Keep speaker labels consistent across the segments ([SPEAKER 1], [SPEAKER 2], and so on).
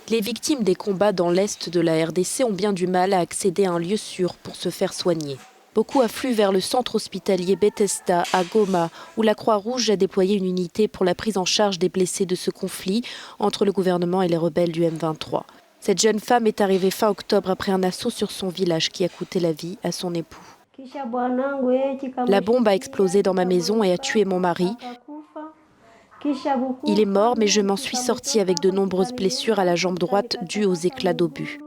[SPEAKER 1] Les victimes des combats dans l'est de la RDC ont bien du mal à accéder à un lieu sûr pour se faire soigner. Beaucoup affluent vers le centre hospitalier Bethesda à Goma, où la Croix-Rouge a déployé une unité pour la prise en charge des blessés de ce conflit entre le gouvernement et les rebelles du M23. Cette jeune femme est arrivée fin octobre après un assaut sur son village qui a coûté la vie à son époux. La bombe a explosé dans ma maison et a tué mon mari. Il est mort, mais je m'en suis sortie avec de nombreuses blessures à la jambe droite dues aux éclats d'obus.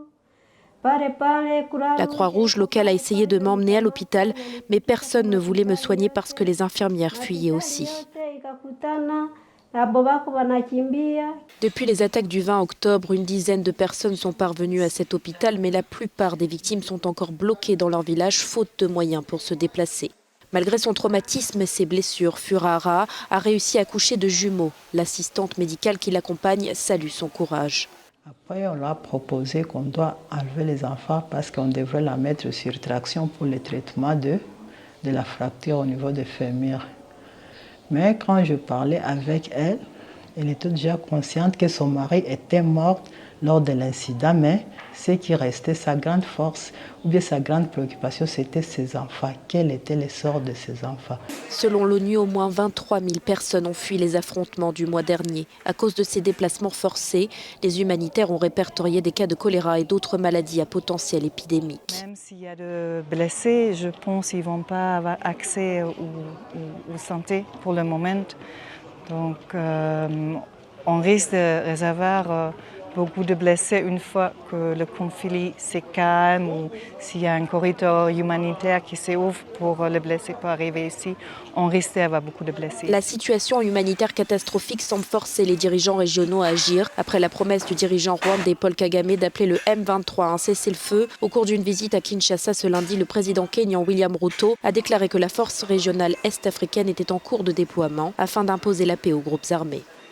[SPEAKER 1] La Croix-Rouge locale a essayé de m'emmener à l'hôpital, mais personne ne voulait me soigner parce que les infirmières fuyaient aussi. Depuis les attaques du 20 octobre, une dizaine de personnes sont parvenues à cet hôpital, mais la plupart des victimes sont encore bloquées dans leur village, faute de moyens pour se déplacer. Malgré son traumatisme et ses blessures, Furara a réussi à accoucher de jumeaux. L'assistante médicale qui l'accompagne salue son courage.
[SPEAKER 2] Après, on leur a proposé qu'on doit enlever les enfants parce qu'on devrait la mettre sur traction pour le traitement de la fracture au niveau des fémurs. Mais quand je parlais avec elle, elle était déjà consciente que son mari était mort lors de l'incident, mais ce qui restait sa grande force ou bien sa grande préoccupation, c'était ses enfants. Quel était le sort de ses enfants?
[SPEAKER 1] Selon l'ONU, au moins 23 000 personnes ont fui les affrontements du mois dernier. À cause de ces déplacements forcés, les humanitaires ont répertorié des cas de choléra et d'autres maladies à potentiel épidémique.
[SPEAKER 3] Même s'il y a de blessés, je pense qu'ils ne vont pas avoir accès aux santé pour le moment. Donc, on risque de recevoir beaucoup de blessés une fois que le conflit se calme ou s'il y a un corridor humanitaire qui s'ouvre pour les blessés pour arriver ici, on risque d'avoir beaucoup de blessés.
[SPEAKER 1] La situation humanitaire catastrophique semble forcer les dirigeants régionaux à agir après la promesse du dirigeant rwandais Paul Kagame d'appeler le M23 à un cessez-le-feu. Au cours d'une visite à Kinshasa ce lundi, le président kényan William Ruto a déclaré que la force régionale est-africaine était en cours de déploiement afin d'imposer la paix aux groupes armés.